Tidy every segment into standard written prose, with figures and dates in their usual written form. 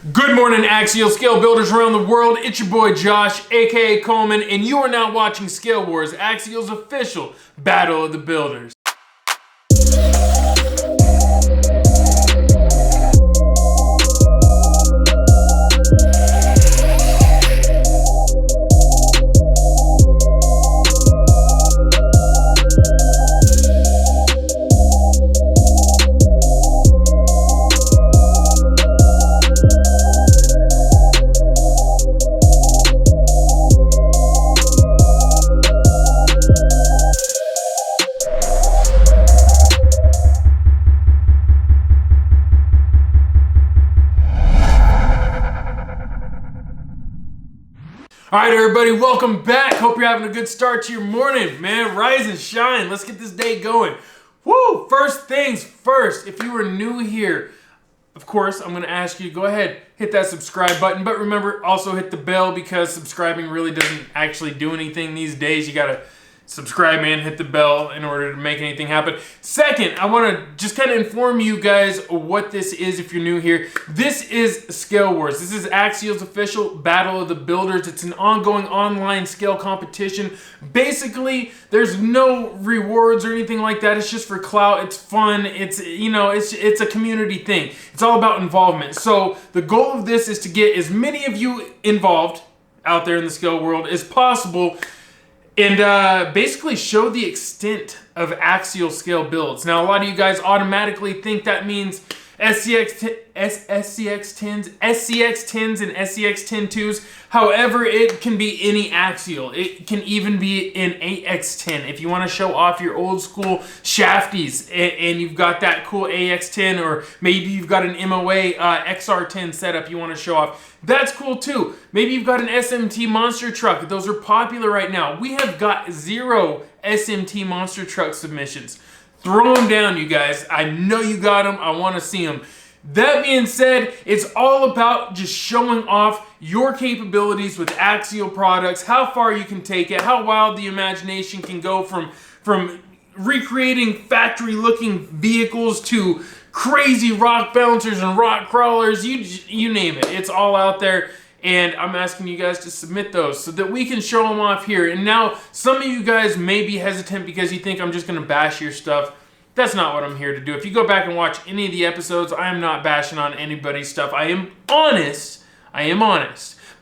Good morning, Axial scale builders around the world. It's your boy Josh, aka Coleman, and you are now watching ScaleWars, Axial's official Battle of the Builders. Alright everybody, welcome back. Hope you're having a good start to your morning, man. Rise and shine. Let's get this day going. Woo! First things first, if you are new here, of course, I'm going to ask you to go ahead, hit that subscribe button. But remember, also hit the bell because subscribing really doesn't actually do anything these days. You got to subscribe and hit the bell in order to make anything happen. Second, I want to just kind of inform you guys what this is if you're new here. This is ScaleWars. This is Axial's official Battle of the Builders. It's an ongoing online scale competition. Basically, there's no rewards or anything like that. It's just for clout. It's fun. It's, you know, it's a community thing. It's all about involvement. So the goal of this is to get as many of you involved out there in the scale world as possible, and basically show the extent of axial scale builds. Now, a lot of you guys automatically think that means SCX10s, and SCX10-2s. However, it can be any axial. It can even be an AX10. If you want to show off your old school shafties and you've got that cool AX10, or maybe you've got an MOA XR10 setup you want to show off, that's cool too. Maybe you've got an SMT monster truck. Those are popular right now. We have got 0 SMT monster truck submissions. Throw them down, you guys. I know you got them. I want to see them. That being said, it's all about just showing off your capabilities with axial products, how far you can take it, how wild the imagination can go from recreating factory-looking vehicles to crazy rock bouncers and rock crawlers. You name it. It's all out there. And I'm asking you guys to submit those so that we can show them off here. And now, some of you guys may be hesitant because you think I'm just going to bash your stuff. That's not what I'm here to do. If you go back and watch any of the episodes, I am not bashing on anybody's stuff. I am honest,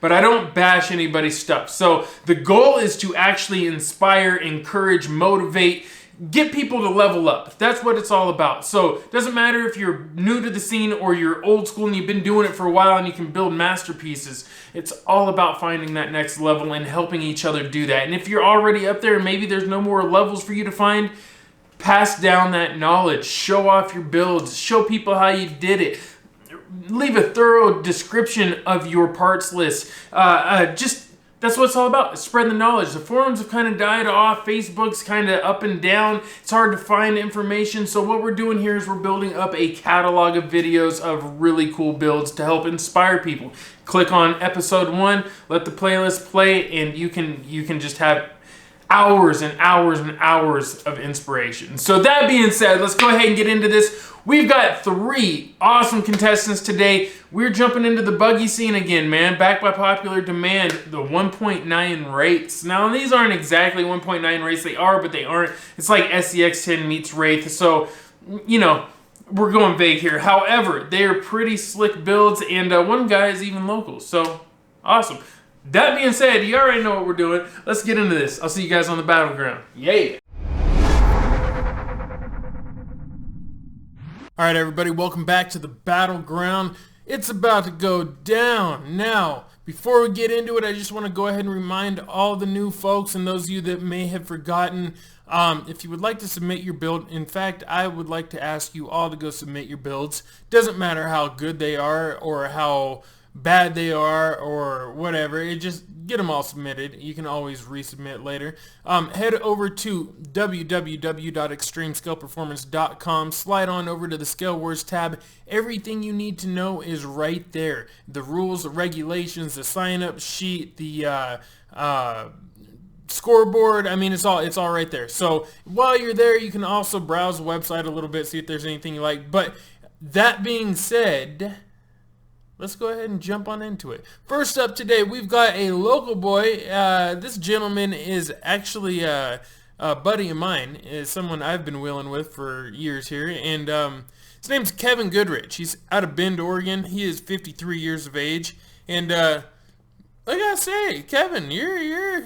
but I don't bash anybody's stuff. So the goal is to actually inspire, encourage, motivate, get people to level up. That's what it's all about. So it doesn't matter if you're new to the scene or you're old school and you've been doing it for a while and you can build masterpieces. It's all about finding that next level and helping each other do that. And if you're already up there and maybe there's no more levels for you to find, pass down that knowledge. Show off your builds. Show people how you did it. Leave a thorough description of your parts list. That's what it's all about. Spread the knowledge. The forums have kind of died off. Facebook's kind of up and down. It's hard to find information. So what we're doing here is we're building up a catalog of videos of really cool builds to help inspire people. Click on episode 1, let the playlist play, and you can just have hours and hours and hours of inspiration. So that being said, let's go ahead and get into this. We've got 3 awesome contestants today. We're jumping into the buggy scene again, man. Back by popular demand, the 1.9 rates. Now, these aren't exactly 1.9 rates. They are, but they aren't. It's like SCX10 meets Wraith. So, you know, we're going vague here. However, they are pretty slick builds, and one guy is even local. So, awesome. That being said, you already know what we're doing. Let's get into this. I'll see you guys on the battleground. Yeah. All right, everybody, welcome back to the battleground. It's about to go down. Now, before we get into it, I just want to go ahead and remind all the new folks and those of you that may have forgotten, if you would like to submit your build, in fact, I would like to ask you all to go submit your builds. Doesn't matter how good they are or how bad they are or whatever, it just get them all submitted. You can always resubmit later. Head over to www.extremescaleperformance.com, slide on over to the ScaleWars tab. Everything you need to know is right there. The rules, the regulations, the sign-up sheet, the scoreboard. I mean, it's all right there. So while you're there, you can also browse the website a little bit, see if there's anything you like. But that being said, let's go ahead and jump on into it. First up today, we've got a local boy. This gentleman is actually a buddy of mine, is someone I've been wheeling with for years here, and his name's Kevin Goodrich. He's out of Bend, Oregon. He is 53 years of age, and like I say, Kevin, you're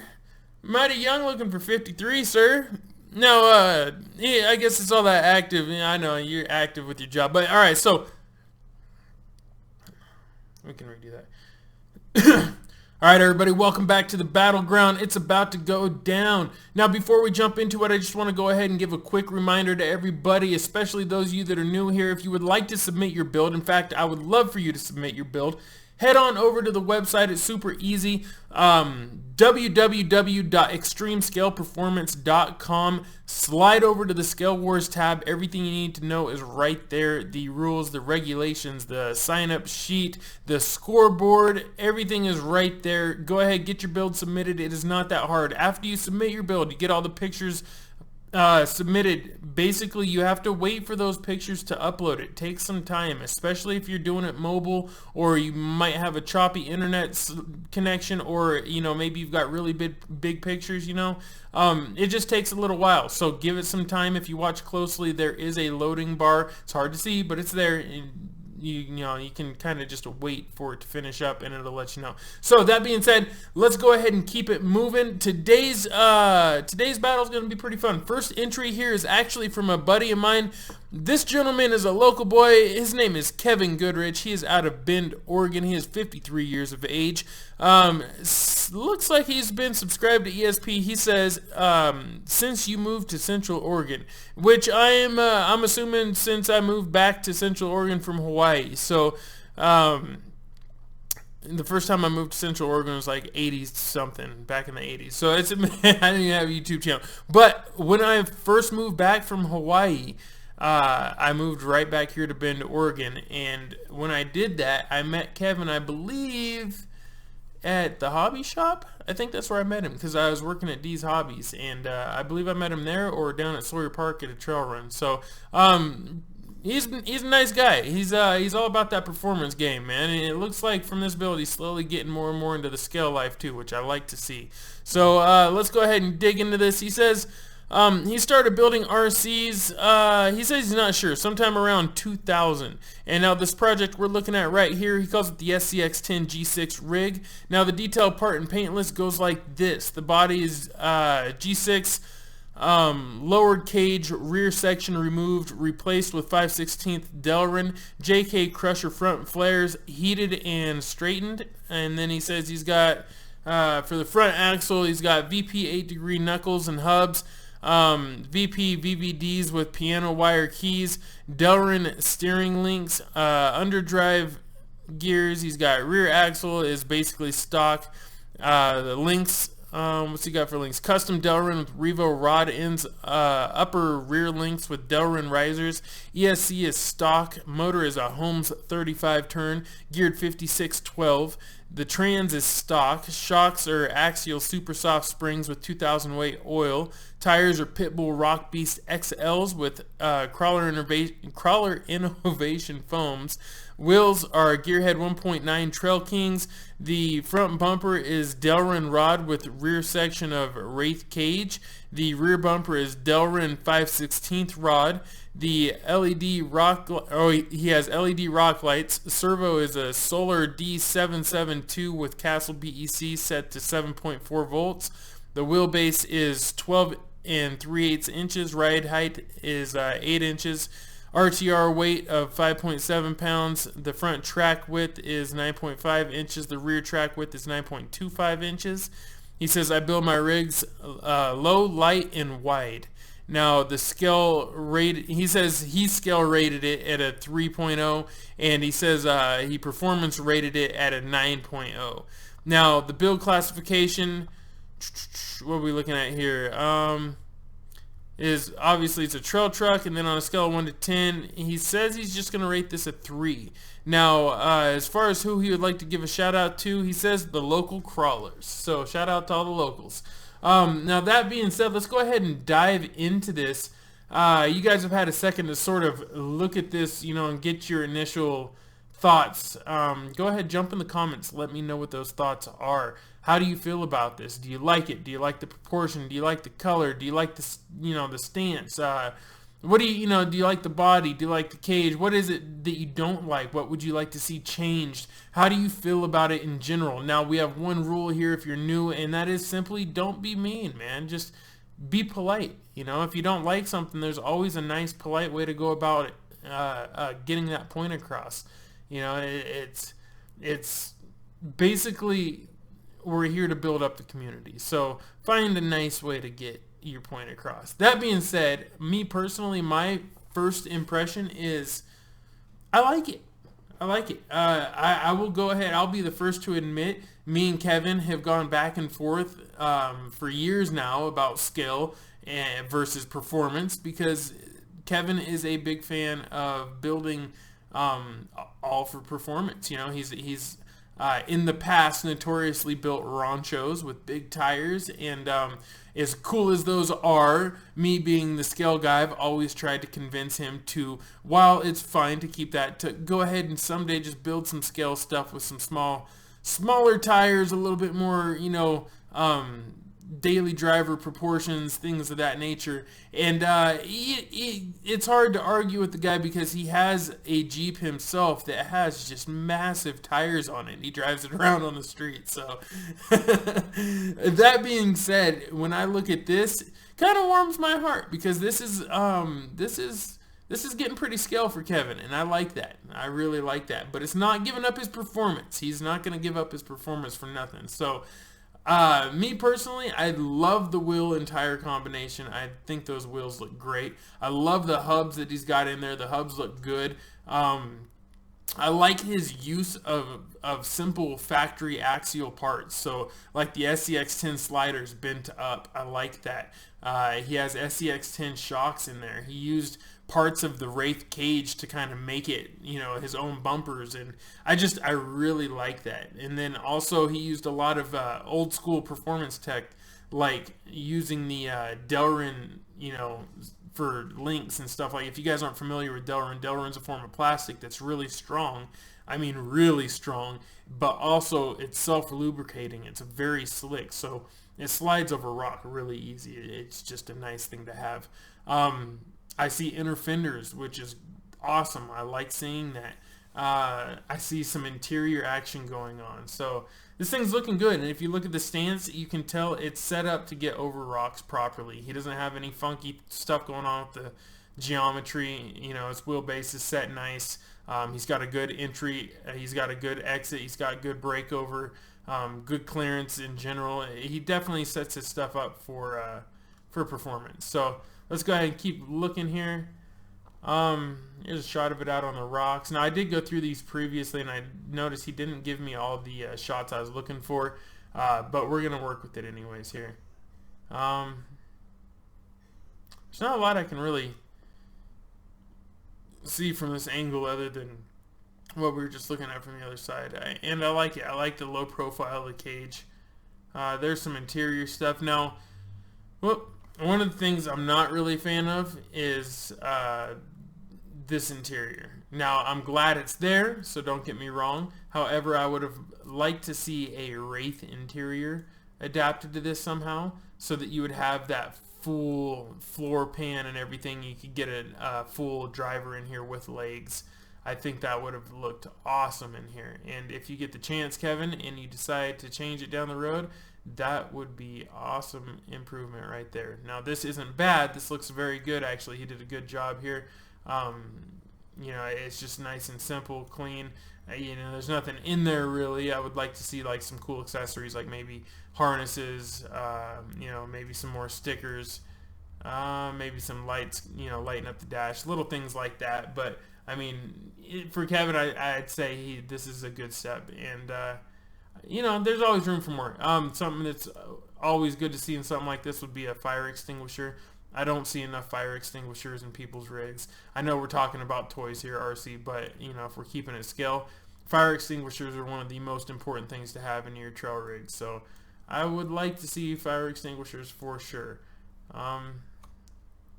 mighty young looking for 53, sir. Now, yeah, I guess it's all that active. I know you're active with your job, but all right, so we can redo that. All right, everybody, welcome back to the battleground. It's about to go down. Now, before we jump into it, I just want to go ahead and give a quick reminder to everybody, especially those of you that are new here. If you would like to submit your build, in fact, I would love for you to submit your build, head on over to the website. It's super easy. www.extremescaleperformance.com. Slide over to the ScaleWars tab. Everything you need to know is right there. The rules, the regulations, the sign-up sheet, the scoreboard, everything is right there. Go ahead, get your build submitted. It is not that hard. After you submit your build, you get all the pictures submitted. Basically, you have to wait for those pictures to upload. It takes some time, especially if you're doing it mobile, or you might have a choppy internet connection, or maybe you've got really big pictures. It just takes a little while, so give it some time. If you watch closely, there is a loading bar. It's hard to see, but it's there. You can kind of just wait for it to finish up, and it'll let you know. So that being said, let's go ahead and keep it moving. Today's battle is going to be pretty fun. First entry here is actually from a buddy of mine. This gentleman is a local boy. His name is Kevin Goodrich. He is out of Bend, Oregon. He is 53 years of age. Looks like he's been subscribed to ESP. He says, since you moved to Central Oregon, which I'm assuming since I moved back to Central Oregon from Hawaii. So, the first time I moved to Central Oregon was like 80 something, back in the 80s. So I didn't even have a YouTube channel. But when I first moved back from Hawaii, I moved right back here to Bend, Oregon, and when I did that, I met Kevin, I believe, at the hobby shop. I think that's where I met him, because I was working at D's Hobbies, and I believe I met him there or down at Sawyer Park at a trail run. So he's a nice guy. He's all about that performance game, man, and it looks like from this build he's slowly getting more and more into the scale life too, which I like to see. So let's go ahead and dig into this. He says he started building RCs, he says he's not sure, sometime around 2000. And now this project we're looking at right here, he calls it the SCX-10 G6 rig. Now the detailed part and paint list goes like this. The body is G6, lowered cage, rear section removed, replaced with 5/16 Delrin, JK crusher front flares, heated and straightened. And then he says he's got, for the front axle, he's got VP 8-degree knuckles and hubs, VP VVDs with piano wire keys, Delrin steering links, underdrive gears. He's got rear axle is basically stock. The links, what's he got for links? Custom Delrin with Revo rod ends, upper rear links with Delrin risers. ESC is stock. Motor is a Holmes 35 turn, geared 5612. The trans is stock. Shocks are Axial super soft springs with 2000 weight oil. Tires are Pitbull Rock Beast XLs with crawler innovation foams. Wheels are Gearhead 1.9 Trail Kings. The front bumper is Delrin rod with rear section of Wraith cage. The rear bumper is Delrin 5/16 rod. The LED rock, he has LED rock lights. Servo is a Solar D772 with Castle BEC set to 7.4 volts. The wheelbase is 12 3/8 inches. Ride height is 8 inches. RTR weight of 5.7 pounds. The front track width is 9.5 inches. The rear track width is 9.25 inches. He says, I build my rigs low, light, and wide. Now, the scale rated, he says he scale rated it at a 3.0, and he says he performance rated it at a 9.0. Now, the build classification, what are we looking at here? Is obviously it's a trail truck, and then on a scale of 1 to 10, he says he's just going to rate this a 3. Now, as far as who he would like to give a shout out to, he says the local crawlers. So shout out to all the locals. Now that being said, let's go ahead and dive into this. You guys have had a second to sort of look at this, you know, and get your initial thoughts. Go ahead, jump in the comments. Let me know what those thoughts are. How do you feel about this? Do you like it? Do you like the proportion? Do you like the color? Do you like the, the stance? What do you, do you like the body? Do you like the cage? What is it that you don't like? What would you like to see changed? How do you feel about it in general? Now, we have one rule here if you're new, and that is simply don't be mean, man. Just be polite. If you don't like something, there's always a nice, polite way to go about it, getting that point across. It's basically, we're here to build up the community. So find a nice way to get your point across. That being said, me personally, my first impression is I like it. I like it. I will go ahead. I'll be the first to admit, me and Kevin have gone back and forth for years now about skill versus performance, because Kevin is a big fan of building all for performance. He's in the past notoriously built Ranchos with big tires, and as cool as those are, me being the scale guy, I've always tried to convince him to, while it's fine to keep that, to go ahead and someday just build some scale stuff with some smaller tires, a little bit more, daily driver proportions, things of that nature. And it's hard to argue with the guy because he has a Jeep himself that has just massive tires on it. He drives it around on the street. So that being said, when I look at this, it kind of warms my heart, because this is getting pretty scale for Kevin, and I like that. I really like that. But it's not giving up his performance. He's not going to give up his performance for nothing. So me personally, I love the wheel and tire combination. I think those wheels look great. I love the hubs that he's got in there. The hubs look good. I like his use of simple factory axial parts. So like the SCX10 sliders bent up. I like that. He has SCX10 shocks in there. He used parts of the Wraith cage to kind of make it, his own bumpers, and I really like that. And then also he used a lot of old school performance tech, like using the Delrin, for links and stuff. Like, if you guys aren't familiar with Delrin's a form of plastic that's really strong. I mean, really strong, but also it's self-lubricating. It's very slick, so it slides over rock really easy. It's just a nice thing to have. I see inner fenders, which is awesome. I like seeing that. I see some interior action going on. So this thing's looking good. And if you look at the stance, you can tell it's set up to get over rocks properly. He doesn't have any funky stuff going on with the geometry. His wheelbase is set nice. He's got a good entry. He's got a good exit. He's got good breakover. Good clearance in general. He definitely sets his stuff up for performance. So let's go ahead and keep looking here. Here's a shot of it out on the rocks. Now, I did go through these previously, and I noticed he didn't give me all the shots I was looking for, but we're going to work with it anyways here. There's not a lot I can really see from this angle other than what we were just looking at from the other side. And I like it. I like the low profile of the cage. There's some interior stuff. Now, one of the things I'm not really a fan of is this interior. Now, I'm glad it's there, so don't get me wrong. However, I would have liked to see a Wraith interior adapted to this somehow, so that you would have that full floor pan and everything. You could get a full driver in here with legs. I think that would have looked awesome in here. And if you get the chance, Kevin, and you decide to change it down the road, that would be awesome improvement right there. Now, this isn't bad. This looks very good, actually. He did a good job here. It's just nice and simple, clean. There's nothing in there really. I would like to see like some cool accessories, like maybe harnesses, maybe some more stickers, maybe some lights, lighten up the dash, little things like that. But I mean, for Kevin, I'd say this is a good step, and there's always room for more. Something that's always good to see in something like this would be a fire extinguisher. I don't see enough fire extinguishers in people's rigs. I know we're talking about toys here, RC, but if we're keeping it scale, fire extinguishers are one of the most important things to have in your trail rig. So I would like to see fire extinguishers for sure. But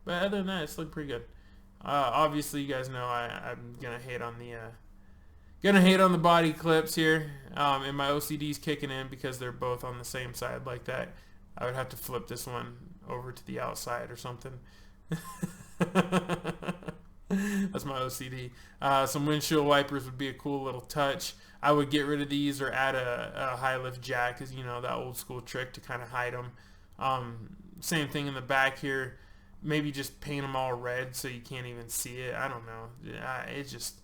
other than that, it's looking pretty good. Obviously, you guys know I'm gonna hate on the Gonna hate on the body clips here, and my OCD's kicking in because they're both on the same side like that. I would have to flip this one over to the outside or something. That's my OCD. Some windshield wipers would be a cool little touch. I would get rid of these or add a high lift jack, as you know, that old school trick to kind of hide them. Same thing in the back here. Maybe just paint them all red so you can't even see it. I don't know. It's just,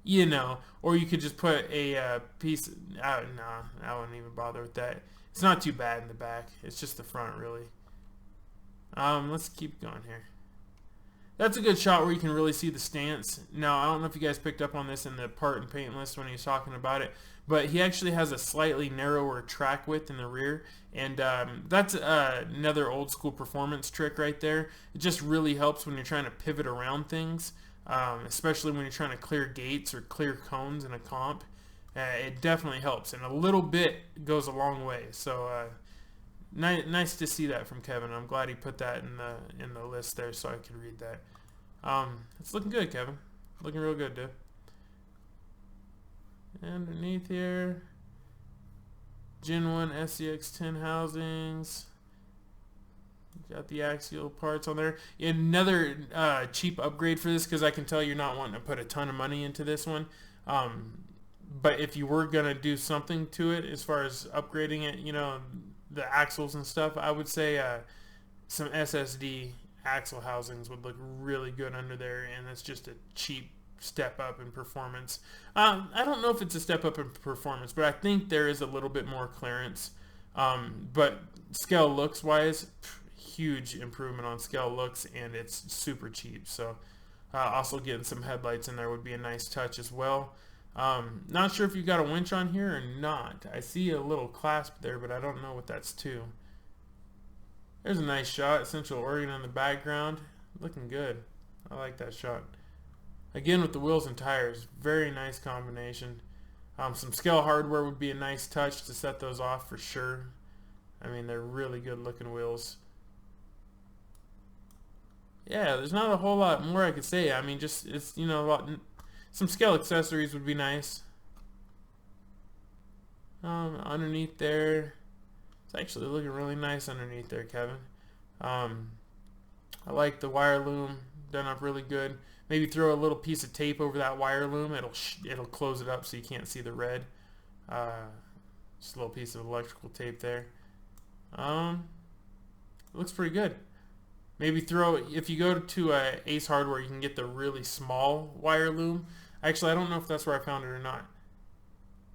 you know. Or you could just put a piece. No, I wouldn't even bother with that. It's not too bad in the back. It's just the front, really. Let's keep going here. That's a good shot where you can really see the stance. Now, I don't know if you guys picked up on this in the part and paint list when he was talking about it, but he actually has a slightly narrower track width in the rear, and that's another old school performance trick right there. It just really helps when you're trying to pivot around things, especially when you're trying to clear gates or clear cones in a comp. It definitely helps, and a little bit goes a long way. So nice to see that from Kevin. I'm glad he put that in the list there so I could read that. It's looking good, Kevin. Looking real good, dude. Underneath here, Gen 1 SCX10 housings. Got the Axial parts on there. Another cheap upgrade for this, because I can tell you're not wanting to put a ton of money into this one. But if you were gonna do something to it as far as upgrading it, you know, the axles and stuff, I would say some SSD axle housings would look really good under there, and it's just a cheap step up in performance. I don't know if it's a step up in performance, but I think there is a little bit more clearance. But scale looks wise, huge improvement on scale looks, and it's super cheap. So also getting some headlights in there would be a nice touch as well. Not sure if you got a winch on here or not. I see a little clasp there, but I don't know what that's to. There's a nice shot. Central Oregon in the background. Looking good. I like that shot. Again with the wheels and tires. Very nice combination. Some scale hardware would be a nice touch to set those off for sure. I mean, they're really good looking wheels. Yeah, there's not a whole lot more I could say. I mean, just, it's, you know, a lot. Some scale accessories would be nice. Underneath there, it's actually looking really nice underneath there, Kevin. I like the wire loom, done up really good. Maybe throw a little piece of tape over that wire loom. It'll close it up so you can't see the red. Just a little piece of electrical tape there. It looks pretty good. Maybe throw, if you go to Ace Hardware, you can get the really small wire loom. Actually, I don't know if that's where I found it or not.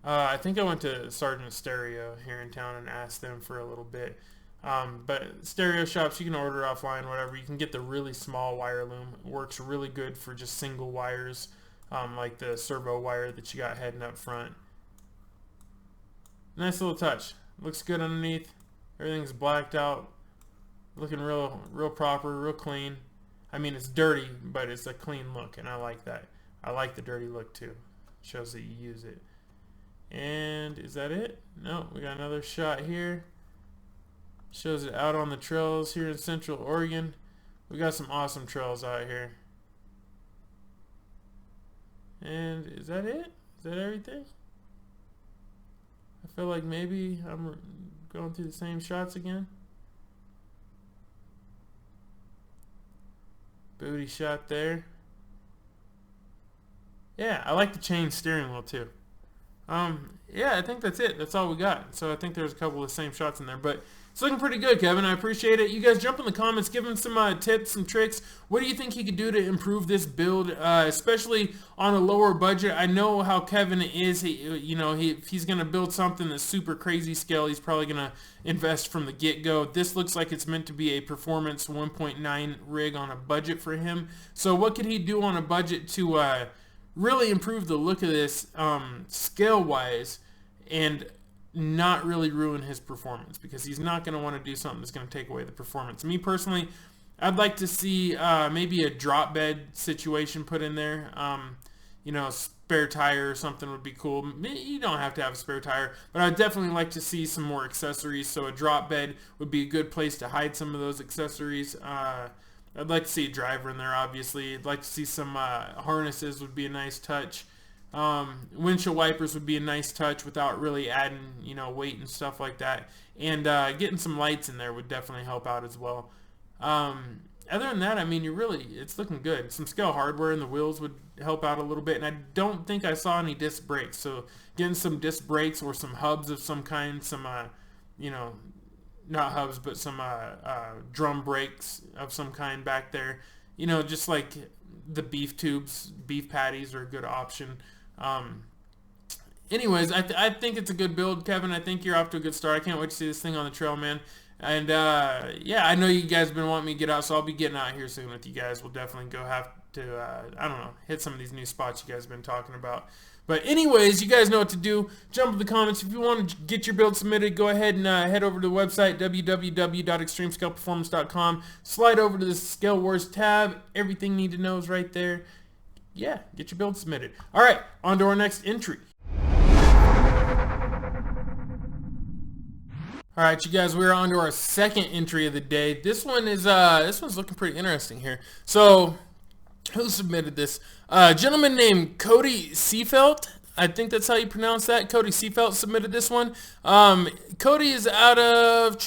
I think I went to Sergeant Stereo here in town and asked them for a little bit. But stereo shops, you can order offline, whatever. You can get the really small wire loom. It works really good for just single wires, like the servo wire that you got heading up front. Nice little touch. Looks good underneath. Everything's blacked out. Looking real proper, real clean. I mean, it's dirty, but it's a clean look, and I like that. I like the dirty look too. Shows that you use it. And is that it? No, we got another shot here. Shows it out on the trails here in Central Oregon. We got some awesome trails out here. And is that it? Is that everything? I feel like maybe I'm going through the same shots again. Booty shot there. Yeah, I like the chain steering wheel too. Yeah, I think that's it. That's all we got. So I think there's a couple of the same shots in there, but it's looking pretty good, Kevin. I appreciate it. You guys jump in the comments, give him some tips, some tricks. What do you think he could do to improve this build, especially on a lower budget? I know how Kevin is. If he's going to build something that's super crazy scale, he's probably going to invest from the get-go. This looks like it's meant to be a performance 1.9 rig on a budget for him. So what could he do on a budget to really improve the look of this scale-wise and not really ruin his performance? Because he's not going to want to do something that's going to take away the performance. Me personally, I'd like to see maybe a drop bed situation put in there. Spare tire or something would be cool. You don't have to have a spare tire, but I'd definitely like to see some more accessories. So a drop bed would be a good place to hide some of those accessories. I'd like to see a driver in there, obviously. I'd like to see some harnesses would be a nice touch. Windshield wipers would be a nice touch without really adding, you know, weight and stuff like that. And getting some lights in there would definitely help out as well. Other than that, I mean, it's looking good. Some scale hardware in the wheels would help out a little bit, and I don't think I saw any disc brakes. So getting some disc brakes or some hubs of some kind, some, you know, not hubs, but some drum brakes of some kind back there. You know, just like the beef tubes, beef patties are a good option. Anyways, I think it's a good build, Kevin. I think you're off to a good start. I can't wait to see this thing on the trail, man. And yeah, I know you guys have been wanting me to get out, so I'll be getting out here soon with you guys. We'll definitely go have to, I don't know, hit some of these new spots you guys have been talking about. But anyways, you guys know what to do. Jump in the comments. If you want to get your build submitted, go ahead and head over to the website, www.extremescaleperformance.com. Slide over to the ScaleWars tab. Everything you need to know is right there. Yeah, get your build submitted. All right, on to our next entry. All right, you guys, we're on to our second entry of the day. This one's looking pretty interesting here. So, who submitted this? A gentleman named Cody Seafelt. I think that's how you pronounce that. Cody Seafelt submitted this one. Cody is out of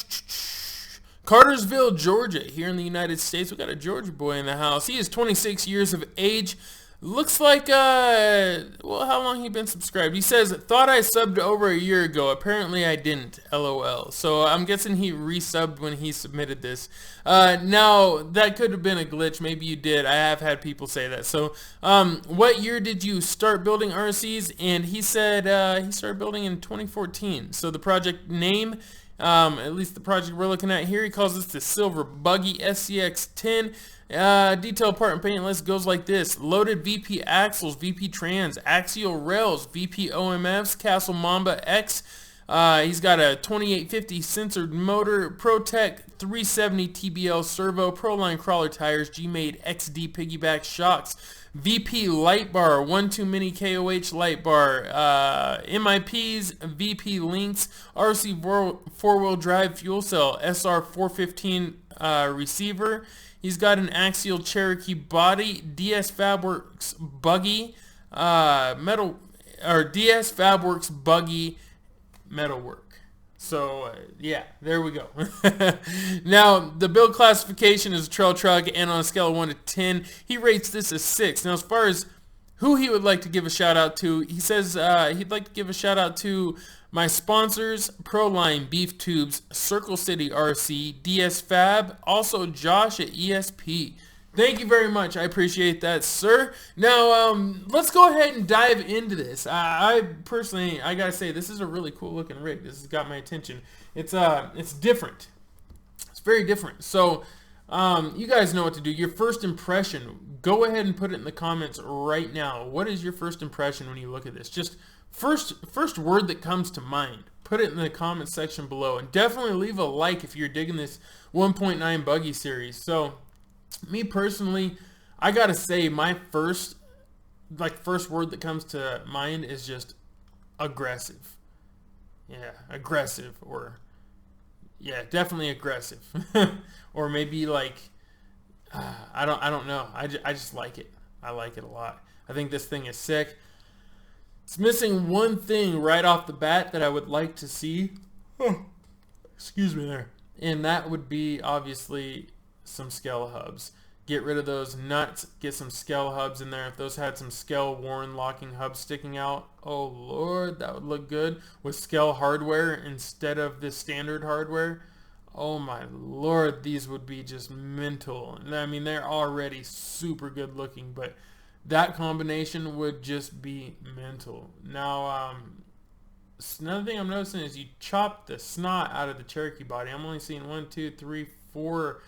Cartersville, Georgia, here in the United States. We got a Georgia boy in the house. He is 26 years of age. Looks like, well, how long he been subscribed? He says, thought I subbed over a year ago. Apparently I didn't, LOL. So I'm guessing he resubbed when he submitted this. Now, that could have been a glitch. Maybe you did. I have had people say that. So, what year did you start building RCs? And he said, he started building in 2014. So the project name, at least the project we're looking at here, he calls this the Silver Buggy SCX-10. Detail part and paint list goes like this: loaded VP axles, VP trans, axial rails, VP OMFs, Castle Mamba X. He's got a 2850 censored motor, ProTech 370 TBL servo, Proline crawler tires, G-Made XD piggyback shocks, VP light bar, 1-2 mini KOH light bar, MIPs, VP links, RC four-wheel drive fuel cell, SR 415 receiver. He's got an Axial Cherokee body, DS Fabworks buggy, DS Fabworks buggy metalwork. So yeah, there we go. Now the build classification is a trail truck, and on a scale of 1 to 10, he rates this as 6. Now as far as who he would like to give a shout out to, he says he'd like to give a shout out to my sponsors, Proline Beef Tubes, Circle City RC, DS Fab, also Josh at ESP. Thank you very much. I appreciate that, sir. Now, let's go ahead and dive into this. I personally, I gotta say, this is a really cool looking rig. This has got my attention. It's different. It's very different. So, you guys know what to do. Your first impression, go ahead and put it in the comments right now. What is your first impression when you look at this? Just first word that comes to mind. Put it in the comment section below, and definitely leave a like if you're digging this 1.9 buggy series. So, me personally, I gotta say my first word that comes to mind is just aggressive. Yeah, aggressive, or yeah, definitely aggressive. Or maybe like I don't know. I just like it. I like it a lot. I think this thing is sick. It's missing one thing right off the bat that I would like to see. Oh, excuse me there. And that would be obviously some scale hubs. Get rid of those nuts. Get some scale hubs in there. If those had some scale worn locking hubs sticking out, oh lord, that would look good with scale hardware instead of the standard hardware. Oh my lord, these would be just mental. I mean, they're already super good looking, but that combination would just be mental. Now, another thing I'm noticing is you chop the snot out of the Cherokee body. I'm only seeing 1, 2, 3, 4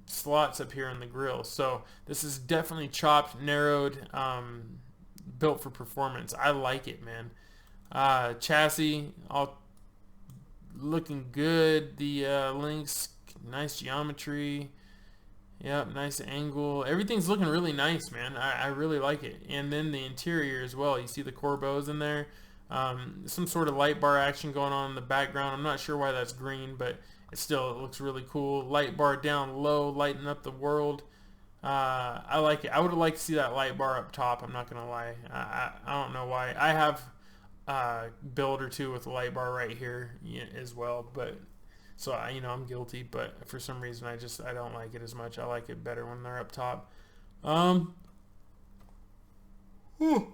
slots up here in the grill. So this is definitely chopped, narrowed, built for performance. I like it, man. Chassis, all looking good. The links, nice geometry. Yep, nice angle. Everything's looking really nice, man. I really like it. And then the interior as well. You see the corbos in there. Some sort of light bar action going on in the background. I'm not sure why that's green, but it looks really cool. Light bar down low, lighting up the world. I like it. I would have liked to see that light bar up top. I'm not gonna lie. I don't know why. I have a build or two with a light bar right here as well, but so I'm guilty. But for some reason, I don't like it as much. I like it better when they're up top. Whew,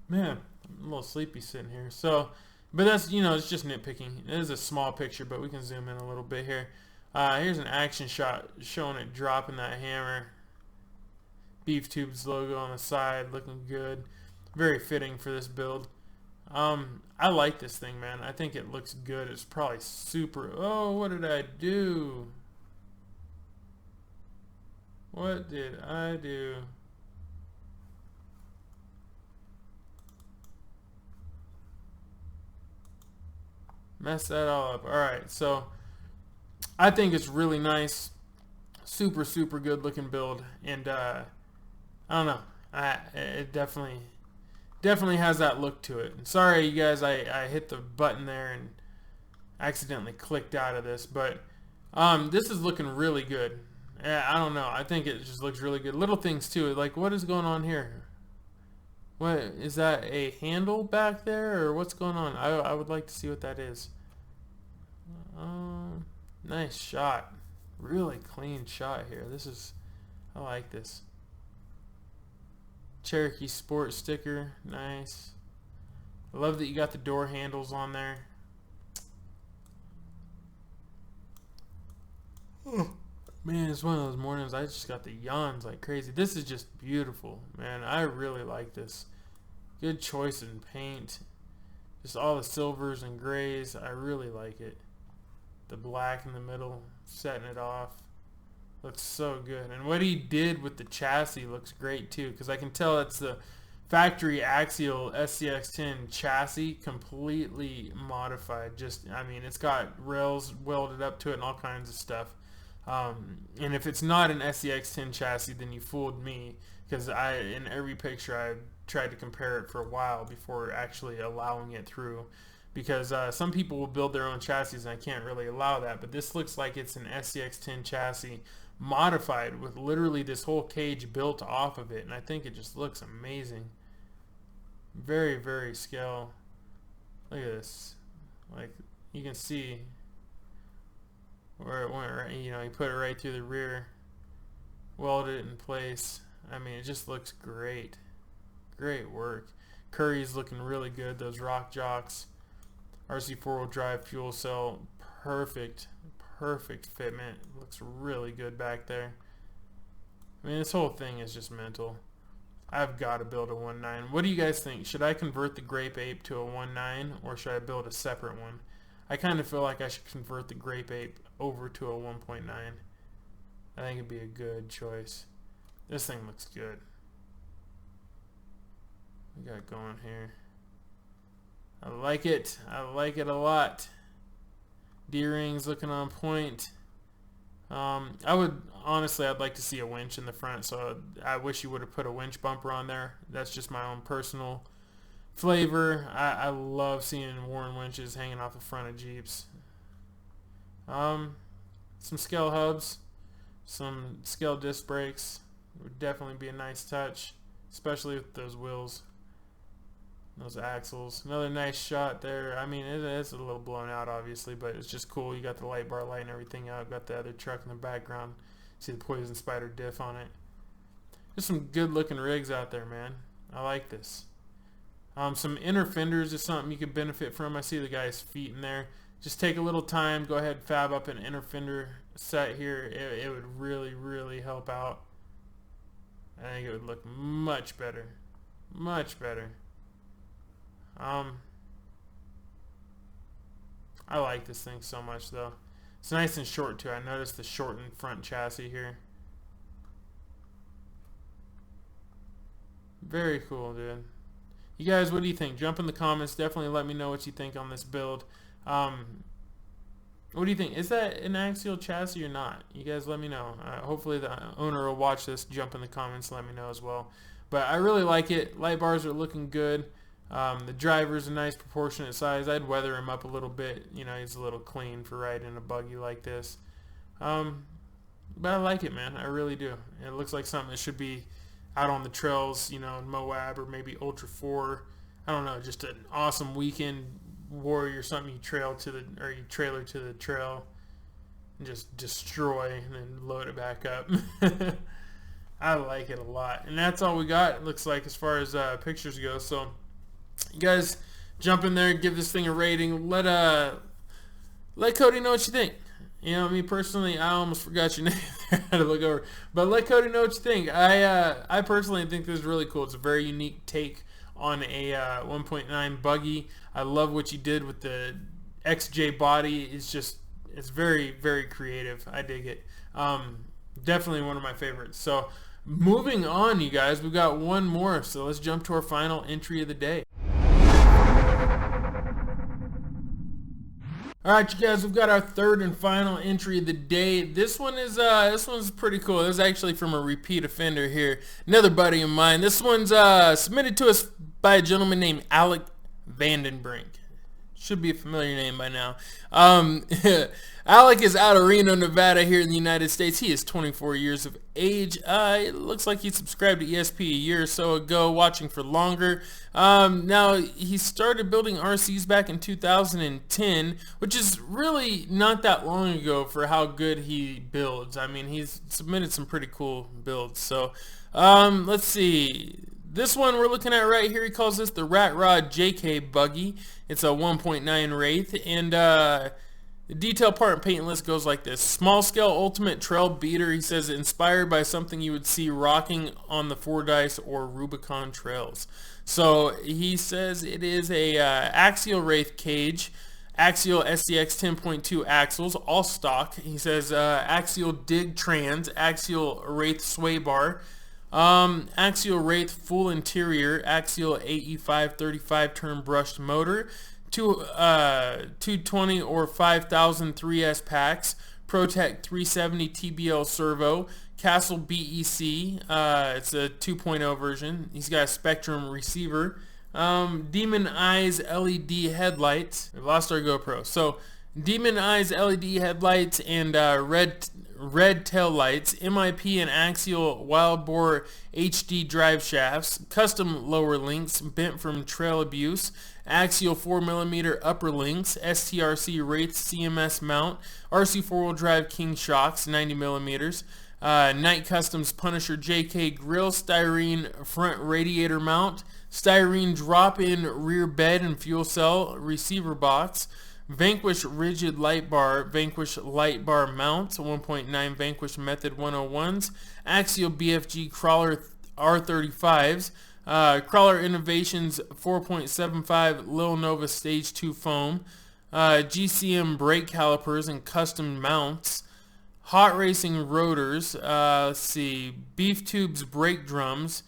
man, I'm a little sleepy sitting here. So, but that's it's just nitpicking. It is a small picture, but we can zoom in a little bit here. Here's an action shot showing it dropping that hammer. Beef Tubes logo on the side, looking good. Very fitting for this build. I like this thing, man. I think it looks good. It's probably super... Oh, what did I do? What did I do? Mess that all up. Alright, so I think it's really nice. Super, super good looking build. And I don't know. It definitely has that look to it. And sorry, you guys, I hit the button there and accidentally clicked out of this. But this is looking really good. I don't know. I think it just looks really good. Little things too. Like, what is going on here? What is that? A handle back there, or what's going on? I would like to see what that is. Nice shot. Really clean shot here. I like this. Cherokee Sport sticker. Nice. I love that you got the door handles on there. Oh, man, it's one of those mornings I just got the yawns like crazy. This is just beautiful, man. I really like this. Good choice in paint. Just all the silvers and grays. I really like it. The black in the middle, setting it off. Looks so good. And what he did with the chassis looks great too, because I can tell it's the factory Axial SCX10 chassis, completely modified. It's got rails welded up to it and all kinds of stuff. And if it's not an SCX10 chassis, then you fooled me, because in every picture I tried to compare it for a while before actually allowing it through, because some people will build their own chassis and I can't really allow that. But this looks like it's an SCX10 chassis modified with literally this whole cage built off of it, and I think it just looks amazing. Very, very scale. Look at this. Like, you can see where it went, right? He put it right through the rear, welded it in place. I mean, it just looks great. Great work. Curry's looking really good. Those rock jocks. RC four-wheel drive fuel cell. Perfect fitment. Looks really good back there. I mean, this whole thing is just mental. I've got to build a 1.9. What do you guys think? Should I convert the Grape Ape to a 1.9, or should I build a separate one? I kind of feel like I should convert the Grape Ape over to a 1.9. I think it'd be a good choice. This thing looks good. We got going here. I like it. I like it a lot. D-rings looking on point. I'd like to see a winch in the front, so I wish you would have put a winch bumper on there. That's just my own personal flavor. I love seeing Warren winches hanging off the front of Jeeps. Some scale hubs, some scale disc brakes would definitely be a nice touch, especially with those wheels, those axles. Another nice shot there. I mean, it's a little blown out, obviously, but it's just cool. You got the light bar lighting everything out. Got the other truck in the background. See the Poison Spider diff on it. There's some good looking rigs out there, man. I like this. Some inner fenders is something you could benefit from. I see the guy's feet in there. Just take a little time. Go ahead and fab up an inner fender set here. It would really, really help out. I think it would look much better. Much better. I like this thing so much, though. It's nice and short too. I noticed the shortened front chassis here. Very cool, dude. You guys, what do you think? Jump in the comments. Definitely let me know what you think on this build. What do you think? Is that an Axial chassis or not? You guys let me know. Hopefully the owner will watch this. Jump in the comments and let me know as well. But I really like it. Light bars are looking good. The driver's a nice proportionate size. I'd weather him up a little bit. He's a little clean for riding a buggy like this. But I like it, man. I really do. It looks like something that should be out on the trails, you know, in Moab or maybe Ultra 4. I don't know, just an awesome weekend warrior, something you trailer to the trail and just destroy and then load it back up. I like it a lot. And that's all we got, it looks like, as far as pictures go. So you guys jump in there, give this thing a rating. Let Cody know what you think. You know, me personally, I almost forgot your name there. I had to look over. But let Cody know what you think. I personally think this is really cool. It's a very unique take on a 1.9 buggy. I love what you did with the XJ body. It's very, very creative. I dig it. Definitely one of my favorites. So moving on, you guys, we've got one more. So let's jump to our final entry of the day. Alright, you guys, we've got our third and final entry of the day. This one's pretty cool. This is actually from a repeat offender here. Another buddy of mine. This one's submitted to us by a gentleman named ALEC Vandenbrink. Should be a familiar name by now. ALEC is out of Reno, Nevada here in the United States. He is 24 years of age. It looks like he subscribed to ESP a year or so ago, watching for longer. Now, he started building RCs back in 2010, which is really not that long ago for how good he builds. I mean, he's submitted some pretty cool builds. So, let's see. This one we're looking at right here, he calls this the Rat Rod JK Buggy. It's a 1.9 Wraith, and the detail part and paint list goes like this. Small scale ultimate trail beater, he says, inspired by something you would see rocking on the Fordyce or Rubicon trails. So he says it is a Axial Wraith cage, Axial SCX 10.2 axles, all stock. He says Axial Dig Trans, Axial Wraith sway bar, Axial Wraith full interior, Axial AE5 35 turn brushed motor, 220 or 5000 3S packs, ProTech 370 TBL servo, Castle BEC, it's a 2.0 version. He's got a Spectrum receiver, Demon Eyes LED headlights. We lost our GoPro. So Demon Eyes LED headlights and red tail lights, MIP and Axial wild bore HD drive shafts, custom lower links bent from trail abuse, Axial 4mm upper links, STRC Wraith CMS mount, RC 4-wheel drive King shocks 90mm, Night Customs Punisher JK grill, styrene front radiator mount, styrene drop-in rear bed and fuel cell receiver box, Vanquish rigid light bar, Vanquish light bar mounts, 1.9 Vanquish Method 101s, Axial BFG crawler R35s, Crawler Innovations 4.75 Lil Nova Stage 2 foam, GCM brake calipers and custom mounts, Hot Racing rotors, let's see, Beef Tubes brake drums,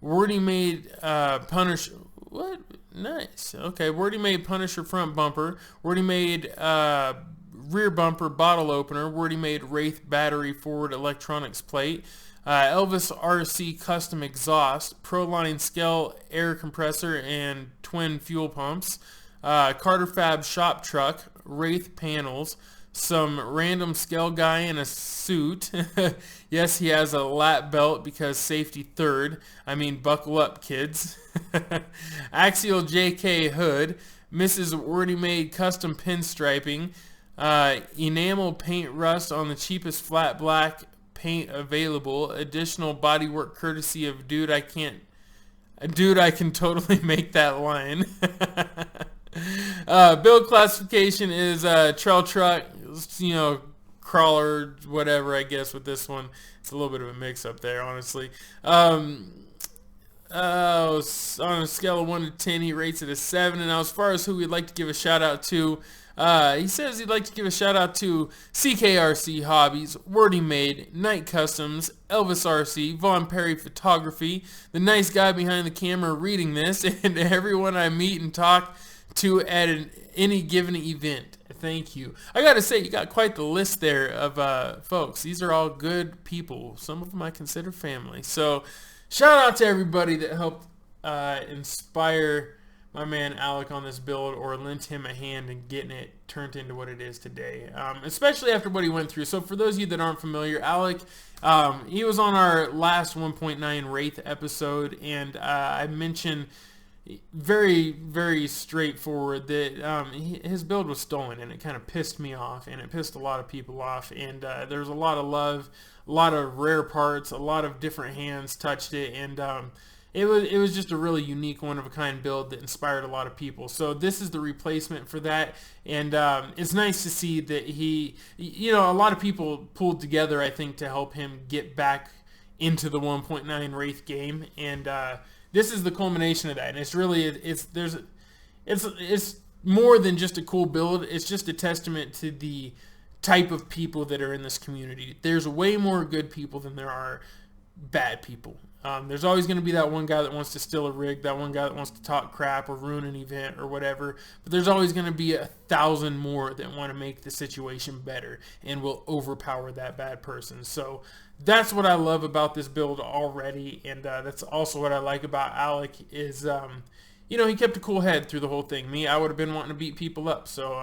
Wordy made Punisher, what? Nice. Okay, Wordy made Punisher front bumper, Wordy made rear bumper bottle opener, Wordy made Wraith battery forward electronics plate, Elvis RC custom exhaust, Proline scale air compressor and twin fuel pumps, Carter Fab shop truck, Wraith panels, some random scale guy in a suit. Yes, he has a lap belt because safety third. I mean, buckle up, kids. Axial JK hood, Mrs. Wordy made custom pinstriping, enamel paint rust on the cheapest flat black paint available, additional bodywork courtesy of dude I can totally make that line. Build classification is trail truck, you know, crawler, whatever, I guess. With this one, it's a little bit of a mix up there, honestly. On a scale of 1 to 10, he rates it a 7. And now, as far as who we'd like to give a shout out to, he says he'd like to give a shout out to CKRC Hobbies, Wordy Made, Night Customs, Elvis RC, Von Perry Photography, the nice guy behind the camera reading this, and everyone I meet and talk to at any given event. Thank you. I gotta say, you got quite the list there of folks. These are all good people. Some of them I consider family. So shout out to everybody that helped inspire my man ALEC on this build, or lent him a hand in getting it turned into what it is today, especially after what he went through. So for those of you that aren't familiar, ALEC, he was on our last 1.9 Wraith episode, and I mentioned very, very straightforward that his build was stolen, and it kind of pissed me off, and it pissed a lot of people off, and there's a lot of love, a lot of rare parts, a lot of different hands touched it, and it was just a really unique, one-of-a-kind build that inspired a lot of people. So this is the replacement for that, and it's nice to see that he, a lot of people pulled together, I think, to help him get back into the 1.9 Wraith game, and this is the culmination of that. And it's really, it's more than just a cool build. It's just a testament to the type of people that are in this community. There's way more good people than there are bad people. There's always going to be that one guy that wants to steal a rig, that one guy that wants to talk crap or ruin an event or whatever, but there's always going to be 1,000 more that want to make the situation better and will overpower that bad person. So that's what I love about this build already, and that's also what I like about ALEC is, he kept a cool head through the whole thing. Me, I would have been wanting to beat people up, so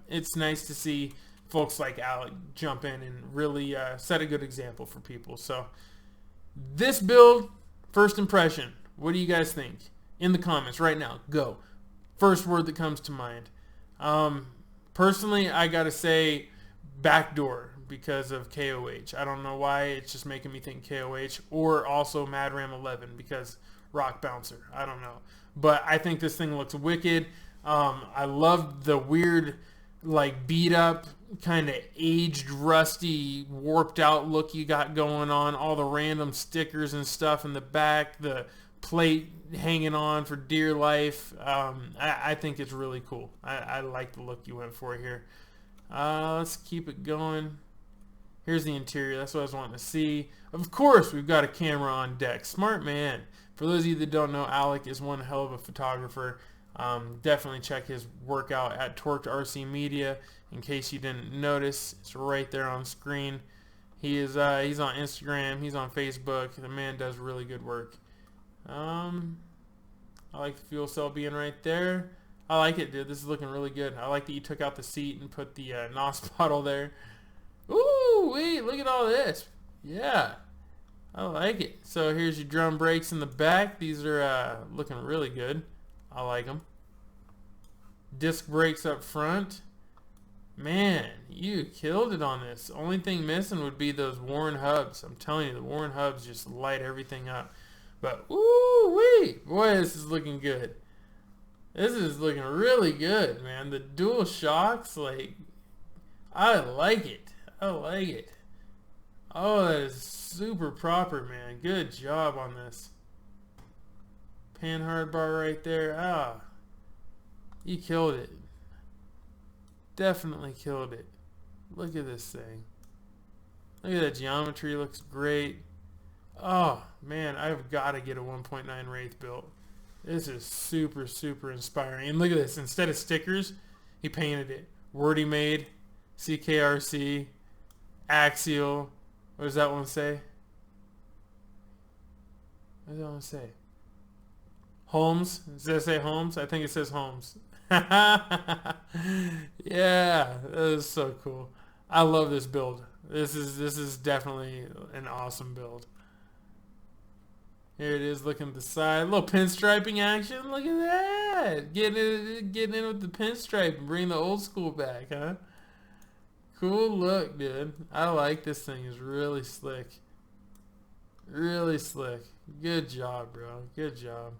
it's nice to see folks like ALEC jump in and really set a good example for people. So this build, first impression, what do you guys think? In the comments right now, go. First word that comes to mind. Personally, I gotta say backdoor because of KOH. I don't know why, it's just making me think KOH, or also MadRam 11 because Rock Bouncer. I don't know. But I think this thing looks wicked. I love the weird, like, beat up, kind of aged, rusty, warped out look you got going on. All the random stickers and stuff in the back, the plate hanging on for dear life. I think it's really cool. I like the look you went for here. Let's keep it going. Here's the interior. That's what I was wanting to see. Of course, we've got a camera on deck. Smart man. For those of you that don't know, ALEC is one hell of a photographer. Definitely check his work out at Torqued RC Media. In case you didn't notice, it's right there on screen. He's on Instagram. He's on Facebook. The man does really good work. I like the fuel cell being right there. I like it, dude. This is looking really good. I like that you took out the seat and put the NOS bottle there. Ooh, wait, look at all this. Yeah, I like it. So here's your drum brakes in the back. These are looking really good. I like them. Disc brakes up front. Man, you killed it on this. Only thing missing would be those Warren hubs. I'm telling you, the Warren hubs just light everything up. But, ooh-wee, boy, this is looking good. This is looking really good, man. The dual shocks, like, I like it. I like it. Oh, that is super proper, man. Good job on this. Pan hard bar right there. Ah, you killed it. Definitely killed it. Look at this thing. Look at that geometry. Looks great. Oh, man, I've got to get a 1.9 Wraith built. This is super, super inspiring. And look at this. Instead of stickers, he painted it. Wordy made, CKRC, Axial. What does that one say? What does that one say? Holmes? Does that say Holmes? I think it says Holmes. Yeah, that is so cool. I love this build. This is definitely an awesome build. Here it is, looking at the side. A little pinstriping action. Look at that. Getting in with the pinstripe and bring the old school back, huh? Cool look, dude. I like this thing. It's really slick. Really slick. Good job, bro. Good job.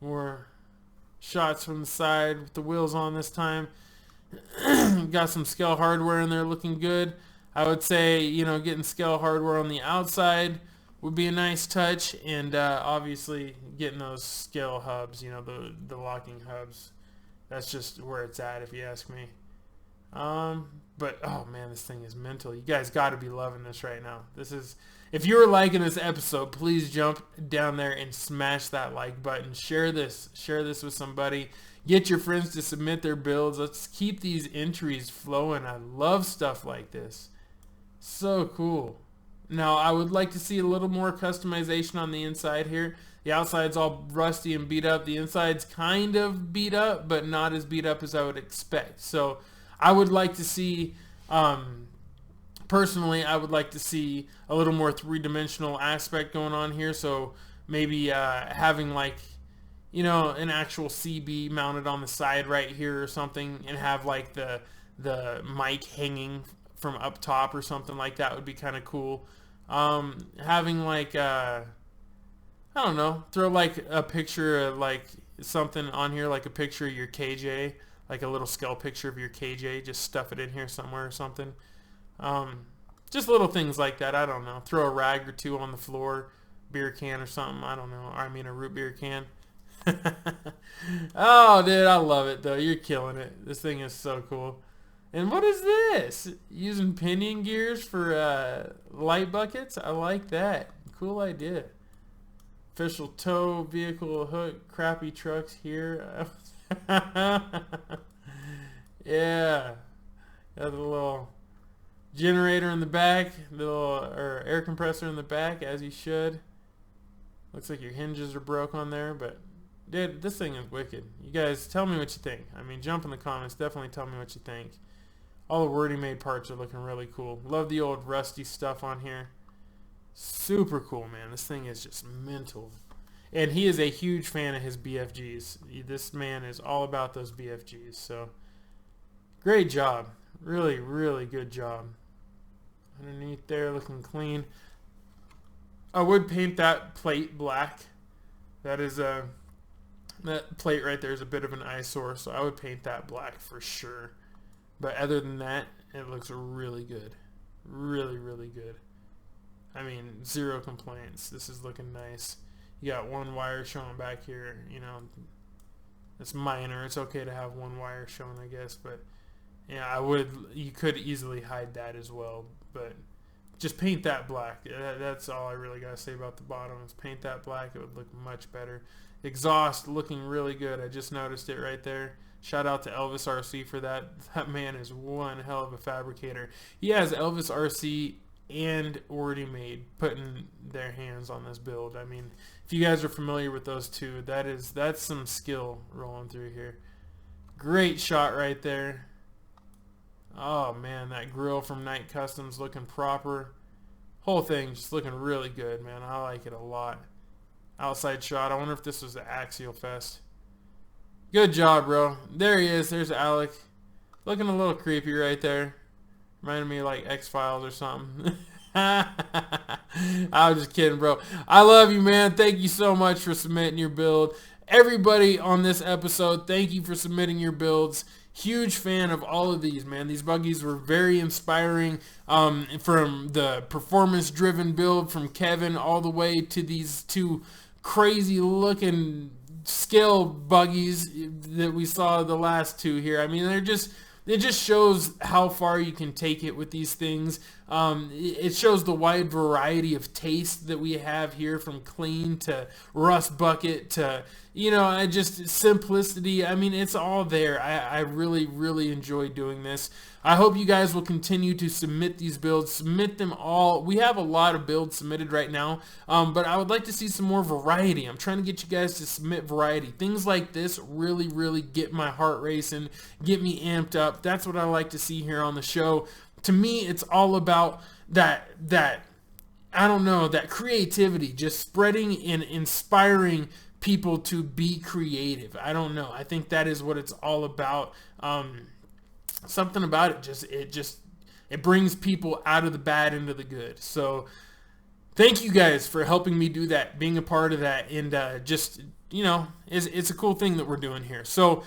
More shots from the side with the wheels on this time. Got some Scale hardware in there looking good. I would say, getting Scale hardware on the outside would be a nice touch, and obviously getting those Scale hubs, the locking hubs. That's just where it's at, if you ask me. But oh man, this thing is mental. You guys got to be loving this right now. If you're liking this episode, please jump down there and smash that like button. Share this with somebody. Get your friends to submit their builds. Let's keep these entries flowing. I love stuff like this. So cool. Now, I would like to see a little more customization on the inside here. The outside's all rusty and beat up. The inside's kind of beat up, but not as beat up as I would expect. So I would like to see, personally, I would like to see a little more three-dimensional aspect going on here. So maybe having like, you know, an actual CB mounted on the side right here or something, and have like the mic hanging from up top or something like that would be kind of cool. Having like I don't know, throw like a picture of like something on here, like a picture of your KJ, like a little scale picture of your KJ, just stuff it in here somewhere or something. Just little things like that. I don't know, throw a rag or two on the floor, beer can or something, I don't know, I mean a root beer can. Oh dude, I love it though. You're killing it. This thing is so cool. And what is this? Using pinion gears for light buckets? I like that. Cool idea. Official tow vehicle hook. Crappy trucks here. Yeah. Got the little generator in the back. The little air compressor in the back, as you should. Looks like your hinges are broke on there, but dude, this thing is wicked. You guys, tell me what you think. I mean, jump in the comments. Definitely tell me what you think. All the Wordy made parts are looking really cool. Love the old rusty stuff on here. Super cool, man. This thing is just mental. And he is a huge fan of his BFGs. This man is all about those BFGs. So, great job. Really, really good job. Underneath there, looking clean. I would paint that plate black. That is that plate right there is a bit of an eyesore, so I would paint that black for sure. But other than that, it looks really good. Really, really good. I mean, zero complaints. This is looking nice. You got one wire showing back here. You know, it's minor. It's okay to have one wire showing, I guess. But yeah, you could easily hide that as well. But just paint that black. That's all I really got to say about the bottom. Is paint that black. It would look much better. Exhaust looking really good. I just noticed it right there. Shout out to Elvis RC for that. That man is one hell of a fabricator. He has Elvis RC and Wordy Made putting their hands on this build. I mean, if you guys are familiar with those two, that's some skill rolling through here. Great shot right there. Oh man, that grill from Night Customs looking proper. Whole thing just looking really good, man. I like it a lot. Outside shot. I wonder if this was the Axial Fest. Good job, bro. There he is. There's ALEC. Looking a little creepy right there. Reminded me of like X-Files or something. I was just kidding, bro. I love you, man. Thank you so much for submitting your build. Everybody on this episode, thank you for submitting your builds. Huge fan of all of these, man. These buggies were very inspiring, from the performance-driven build from Kevin all the way to these two crazy-looking scale buggies that we saw the last two here. I mean, it just shows how far you can take it with these things. It shows the wide variety of taste that we have here, from clean to rust bucket to, you know, just simplicity. I mean, it's all there. I really, really enjoy doing this. I hope you guys will continue to submit these builds. Submit them all. We have a lot of builds submitted right now, but I would like to see some more variety. I'm trying to get you guys to submit variety. Things like this really, really get my heart racing, get me amped up. That's what I like to see here on the show. To me, it's all about that I don't know, that creativity, just spreading and inspiring people to be creative. I don't know. I think that is what it's all about. Something about it it brings people out of the bad into the good. So thank you guys for helping me do that, being a part of that, and just, you know, it's a cool thing that we're doing here. So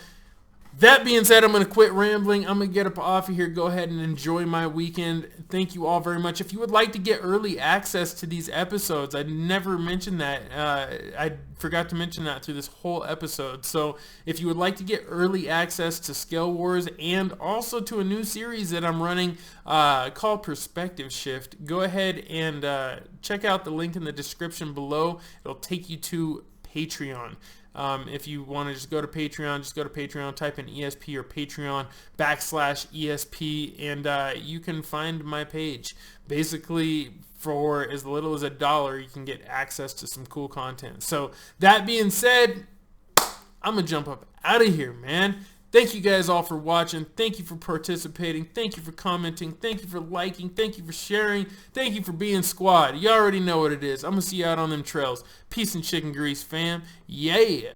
that being said, I'm going to quit rambling. I'm going to get up off of here. Go ahead and enjoy my weekend. Thank you all very much. If you would like to get early access to these episodes, I never mentioned that. I forgot to mention that through this whole episode. So if you would like to get early access to ScaleWars and also to a new series that I'm running called Perspective Shift, go ahead and check out the link in the description below. It'll take you to Patreon. If you want to just go to Patreon, type in ESP or Patreon /ESP, and you can find my page. Basically, for as little as $1, you can get access to some cool content. So that being said, I'm gonna jump up out of here, man. Thank you guys all for watching. Thank you for participating. Thank you for commenting. Thank you for liking. Thank you for sharing. Thank you for being squad. You already know what it is. I'm gonna see you out on them trails. Peace and chicken grease, fam. Yeah.